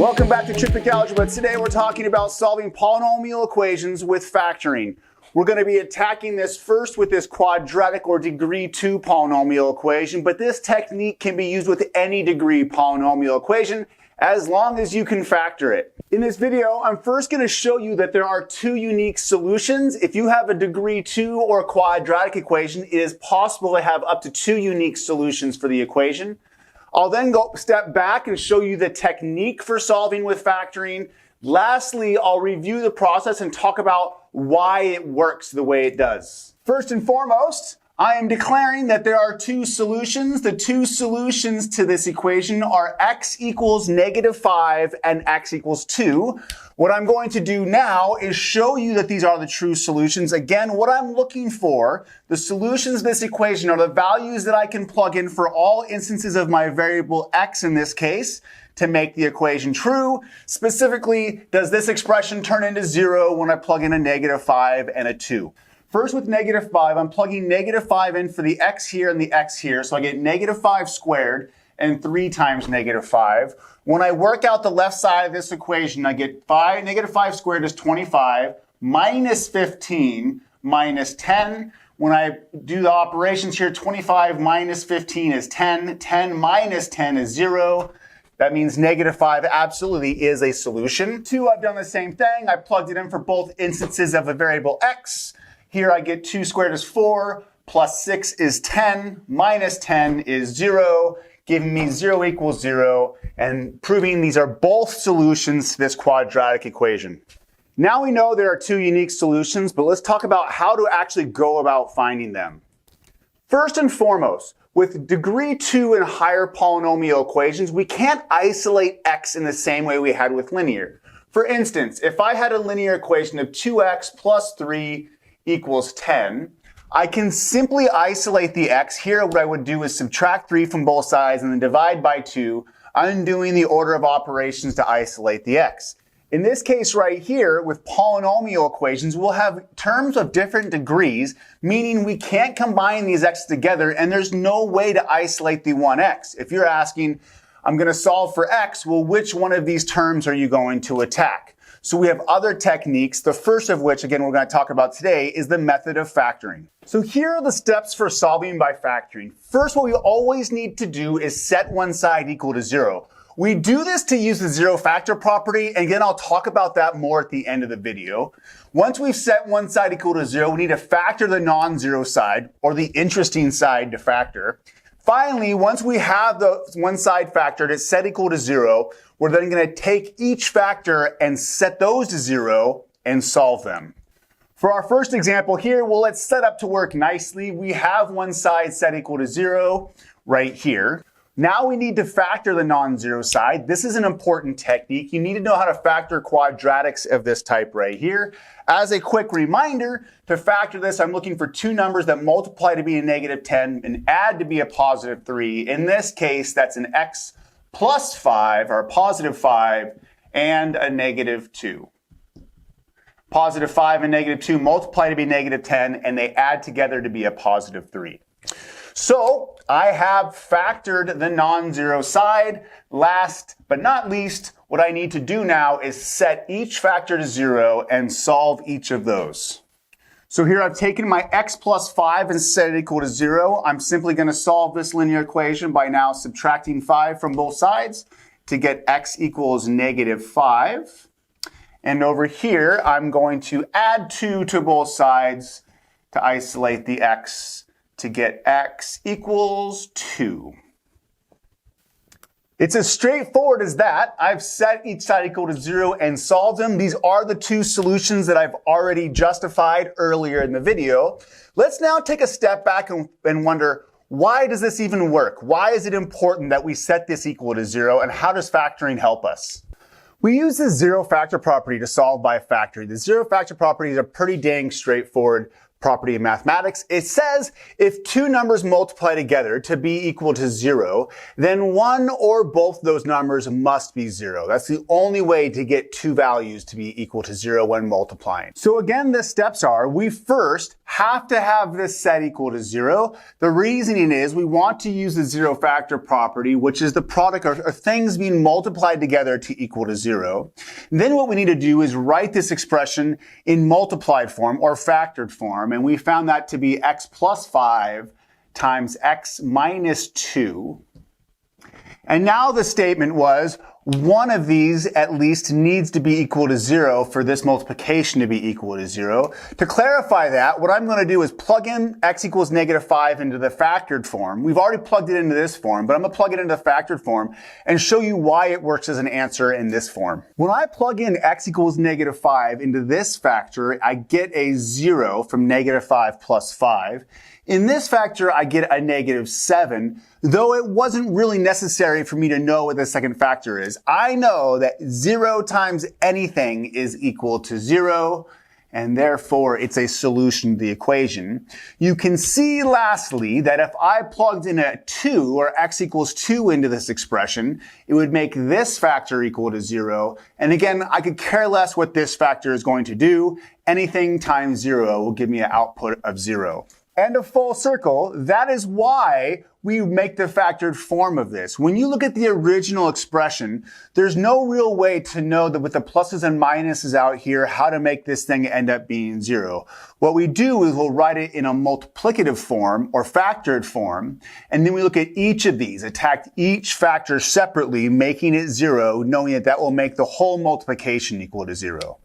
Welcome back to Triptych Algebra. Today we're talking about solving polynomial equations with factoring. We're going to be attacking this first with this quadratic or degree 2 polynomial equation, but this technique can be used with any degree polynomial equation as long as you can factor it. In this video, I'm first going to show you that there are two unique solutions. If you have a degree 2 or quadratic equation, it is possible to have up to two unique solutions for the equation. I'll then go step back and show you the technique for solving with factoring. Lastly, I'll review the process and talk about why it works the way it does. First and foremost, I am declaring that there are two solutions. The two solutions to this equation are x equals -5 and x equals 2. What I'm going to do now is show you that these are the true solutions. Again, what I'm looking for, the solutions to this equation are the values that I can plug in for all instances of my variable x in this case to make the equation true. Specifically, does this expression turn into 0 when I plug in a -5 and a 2? First with -5, I'm plugging -5 in for the x here and the x here, so I get -5 squared and 3 times -5. When I work out the left side of this equation, I get -5 squared is 25, minus 15, minus 10. When I do the operations here, 25 minus 15 is 10, 10 minus 10 is 0. That means -5 absolutely is a solution. 2, I've done the same thing. I plugged it in for both instances of a variable x. Here I get 2 squared is 4, plus 6 is 10, minus 10 is 0, giving me 0 equals 0, and proving these are both solutions to this quadratic equation. Now we know there are two unique solutions, but let's talk about how to actually go about finding them. First and foremost, with degree 2 and higher polynomial equations, we can't isolate x in the same way we had with linear. For instance, if I had a linear equation of 2x plus 3 equals 10, I can simply isolate the x. Here what I would do is subtract 3 from both sides and then divide by 2, undoing the order of operations to isolate the x. In this case right here, with polynomial equations, we'll have terms of different degrees, meaning we can't combine these x's together, and there's no way to isolate the one x. If you're asking, I'm going to solve for x, well, which one of these terms are you going to attack? So we have other techniques, the first of which, again, we're going to talk about today, is the method of factoring. So here are the steps for solving by factoring. First, what we always need to do is set one side equal to 0. We do this to use the zero factor property, and again, I'll talk about that more at the end of the video. Once we've set one side equal to 0, we need to factor the non-zero side, or the interesting side to factor. Finally, once we have the one side factored, it's set equal to 0, we're then going to take each factor and set those to 0 and solve them. For our first example here, well, let's set up to work nicely. We have one side set equal to 0 right here. Now we need to factor the non-zero side. This is an important technique. You need to know how to factor quadratics of this type right here. As a quick reminder, to factor this, I'm looking for two numbers that multiply to be a -10 and add to be a +3. In this case, that's an x plus 5, or +5, and a -2. +5 and -2 multiply to be -10, and they add together to be a +3. So I have factored the non-zero side. Last but not least, what I need to do now is set each factor to 0 and solve each of those. So here I've taken my x plus 5 and set it equal to 0. I'm simply going to solve this linear equation by now subtracting 5 from both sides to get x equals -5. And over here, I'm going to add 2 to both sides to isolate the x to get x equals 2. It's as straightforward as that. I've set each side equal to 0 and solved them. These are the two solutions that I've already justified earlier in the video. Let's now take a step back and wonder, why does this even work? Why is it important that we set this equal to 0, and how does factoring help us? We use the zero factor property to solve by factoring. The zero factor property is a pretty dang straightforward property of mathematics. It says if two numbers multiply together to be equal to 0, then one or both of those numbers must be 0. That's the only way to get two values to be equal to 0 when multiplying. So again, the steps are, we first have to have this set equal to 0. The reasoning is we want to use the zero factor property, which is the product of things being multiplied together to equal to 0. And then what we need to do is write this expression in multiplied form or factored form, and we found that to be x plus 5 times x minus 2. And now the statement was one of these at least needs to be equal to 0 for this multiplication to be equal to 0. To clarify that, what I'm going to do is plug in x equals negative 5 into the factored form. We've already plugged it into this form, but I'm going to plug it into the factored form and show you why it works as an answer in this form. When I plug in x equals negative 5 into this factor, I get a 0 from negative 5 plus 5. In this factor, I get a negative 7, though it wasn't really necessary for me to know what the second factor is. I know that 0 times anything is equal to 0, and therefore it's a solution to the equation. You can see, lastly, that if I plugged in a 2, or x equals 2 into this expression, it would make this factor equal to 0. And again, I could care less what this factor is going to do. Anything times 0 will give me an output of 0. And a full circle, that is why we make the factored form of this. When you look at the original expression, there's no real way to know that with the pluses and minuses out here, how to make this thing end up being 0. What we do is we'll write it in a multiplicative form or factored form, and then we look at each of these, attack each factor separately, making it 0, knowing that that will make the whole multiplication equal to 0.